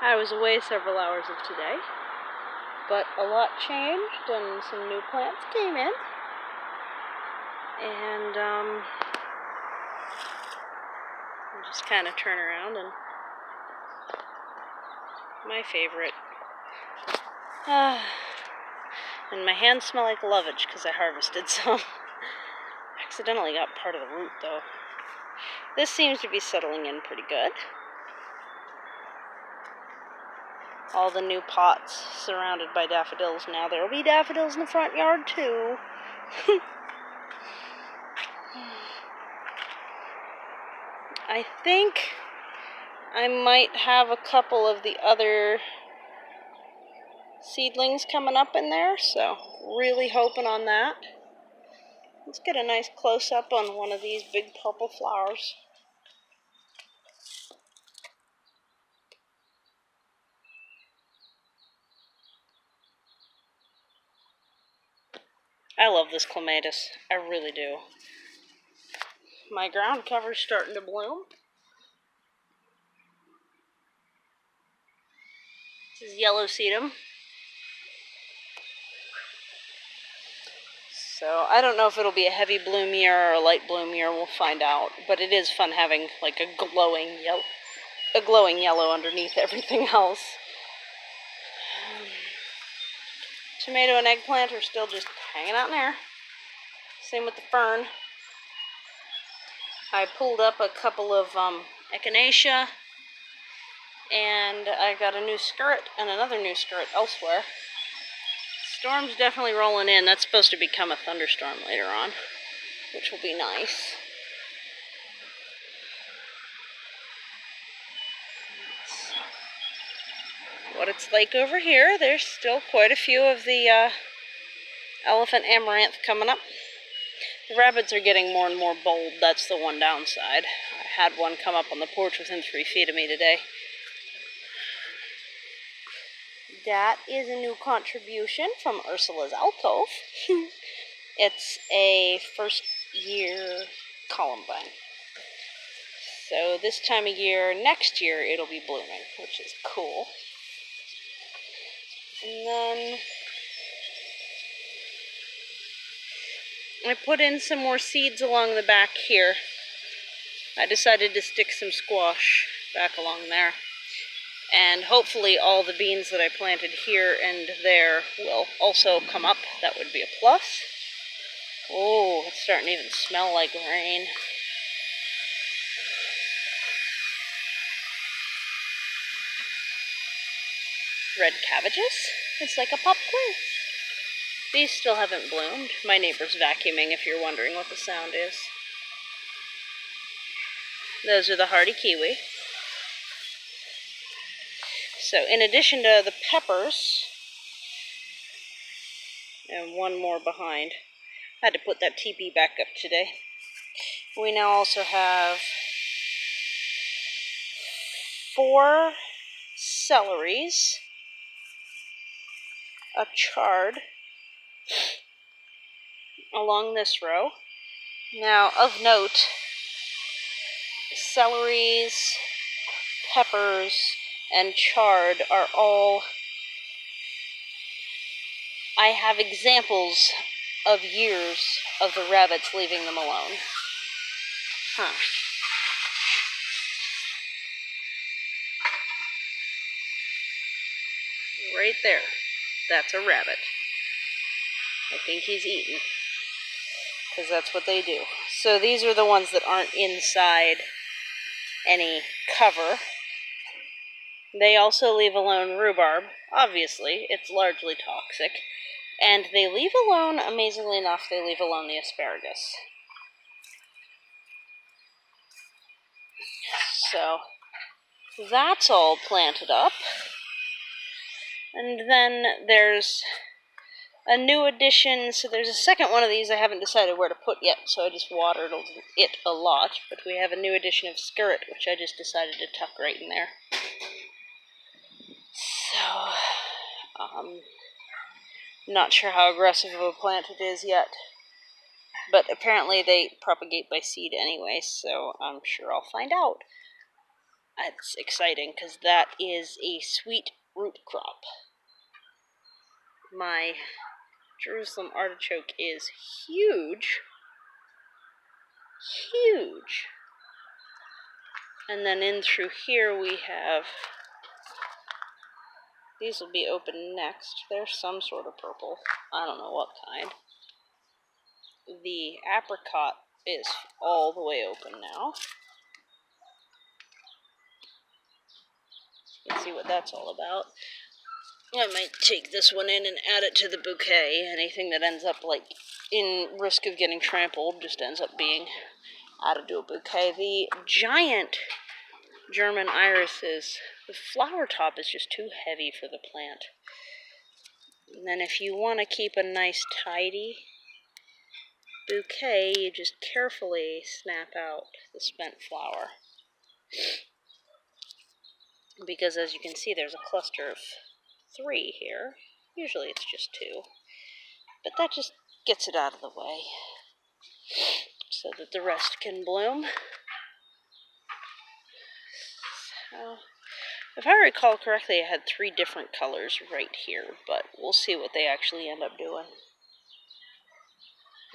I was away several hours of today, but a lot changed and some new plants came in. And I'll just kind of turn around and my favorite. And my hands smell like lovage because I harvested some. Accidentally got part of the root though. This seems to be settling in pretty good. All the new pots surrounded by daffodils now. There will be daffodils in the front yard too. I think I might have a couple of the other seedlings coming up in there, so really hoping on that. Let's get a nice close-up on one of these big purple flowers. I love this clematis. I really do. My ground cover's starting to bloom. This is yellow sedum. So I don't know if it'll be a heavy bloom year or a light bloom year. We'll find out. But it is fun having like a glowing yellow underneath everything else. Tomato and eggplant are still just hanging out in there. Same with the fern. I pulled up a couple of echinacea, and I got a new skirt and another new skirt elsewhere. Storm's definitely rolling in. That's supposed to become a thunderstorm later on, which will be nice. That's what it's like over here. There's still quite a few of the elephant amaranth coming up. The rabbits are getting more and more bold. That's the one downside. I had one come up on the porch within 3 feet of me today. That is a new contribution from Ursula's alcove. It's a first-year columbine. So this time of year, next year, it'll be blooming, which is cool. And then I put in some more seeds along the back here. I decided to stick some squash back along there. And hopefully all the beans that I planted here and there will also come up. That would be a plus. Oh, it's starting to even smell like rain. Red cabbages. It's like a pop quiz. These still haven't bloomed. My neighbor's vacuuming, if you're wondering what the sound is. Those are the hardy kiwi. So in addition to the peppers, and one more behind, I had to put that teepee back up today. We now also have 4 celeries, a chard along this row. Now, of note, celeries, peppers, and chard are all, I have examples of years of the rabbits leaving them alone. Right there. That's a rabbit. I think he's eaten, because that's what they do. So these are the ones that aren't inside any cover. They also leave alone rhubarb. Obviously, it's largely toxic. And they leave alone, amazingly enough, they leave alone the asparagus. So that's all planted up. And then there's a new addition. So there's a second one of these I haven't decided where to put yet, so I just watered it a lot. But we have a new addition of skirt, which I just decided to tuck right in there. So, not sure how aggressive of a plant it is yet. But apparently they propagate by seed anyway, so I'm sure I'll find out. That's exciting because that is a sweet root crop. My Jerusalem artichoke is huge. Huge. And then in through here we have, these will be open next. There's some sort of purple. I don't know what kind. The apricot is all the way open now. You can see what that's all about. I might take this one in and add it to the bouquet. Anything that ends up like in risk of getting trampled just ends up being added to a bouquet. The giant German irises, the flower top is just too heavy for the plant. And then if you want to keep a nice tidy bouquet, you just carefully snap out the spent flower. Because as you can see, there's a cluster of 3 here. Usually it's just 2. But that just gets it out of the way so that the rest can bloom. So, if I recall correctly, I had 3 different colors right here, but we'll see what they actually end up doing.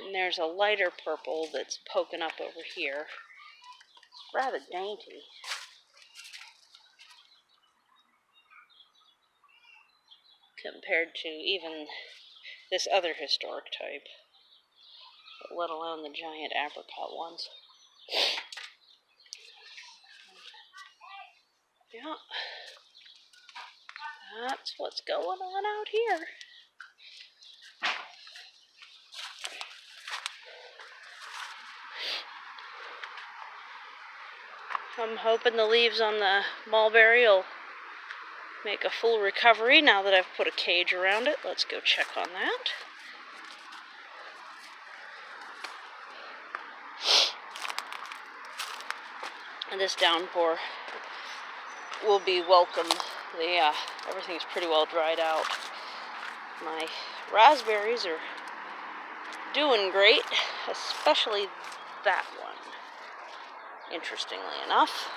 And there's a lighter purple that's poking up over here. Rather dainty. Compared to even this other historic type, let alone the giant apricot ones. Yeah, that's what's going on out here. I'm hoping the leaves on the mulberry will make a full recovery now that I've put a cage around it. Let's go check on that. And this downpour will be welcome. Everything's pretty well dried out. My raspberries are doing great, especially that one, interestingly enough.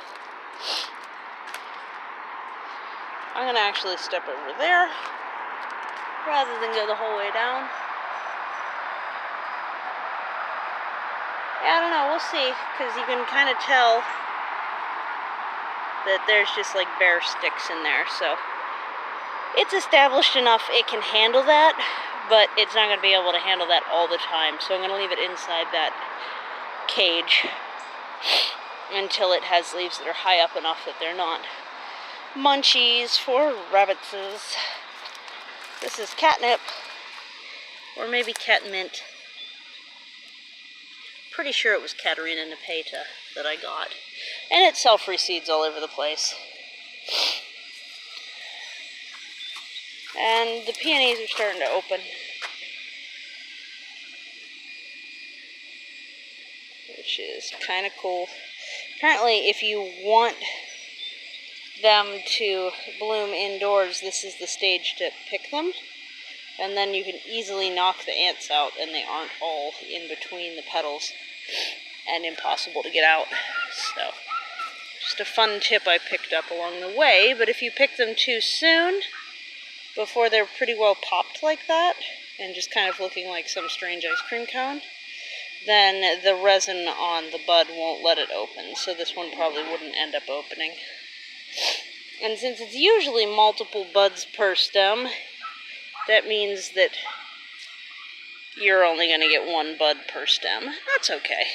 I'm going to actually step over there rather than go the whole way down. Yeah, I don't know, we'll see, because you can kind of tell that there's just like bare sticks in there, so it's established enough it can handle that, but it's not going to be able to handle that all the time, so I'm going to leave it inside that cage until it has leaves that are high up enough that they're not munchies for rabbitses. This is catnip, or maybe catmint. Pretty sure it was Catarina nepeta that I got. And it self-reseeds all over the place. And the peonies are starting to open, which is kind of cool. Apparently, if you want them to bloom indoors, this is the stage to pick them. And then you can easily knock the ants out, and they aren't all in between the petals and impossible to get out. So, just a fun tip I picked up along the way. But if you pick them too soon, before they're pretty well popped like that, and just kind of looking like some strange ice cream cone, then the resin on the bud won't let it open. So this one probably wouldn't end up opening. And since it's usually multiple buds per stem, that means that you're only going to get 1 bud per stem. That's okay.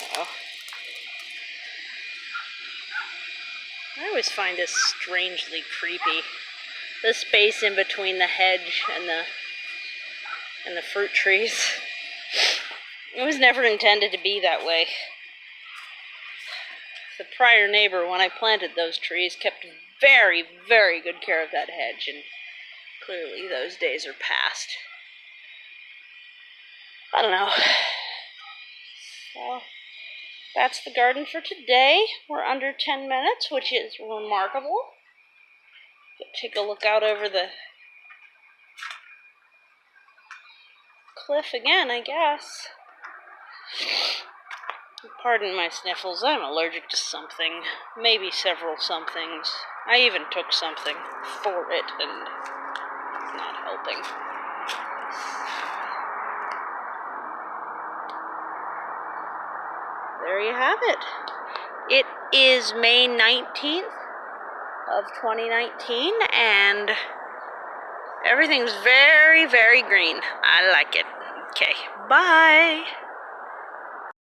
So, I always find this strangely creepy. The space in between the hedge and the fruit trees. It was never intended to be that way. The prior neighbor, when I planted those trees, kept very, very good care of that hedge, and clearly those days are past. I don't know. So, that's the garden for today. We're under 10 minutes, which is remarkable. Take a look out over the cliff again, I guess. Pardon my sniffles, I'm allergic to something. Maybe several somethings. I even took something for it and not helping. There you have it. It is May 19th of 2019 and everything's very, very green. I like it. Okay, bye.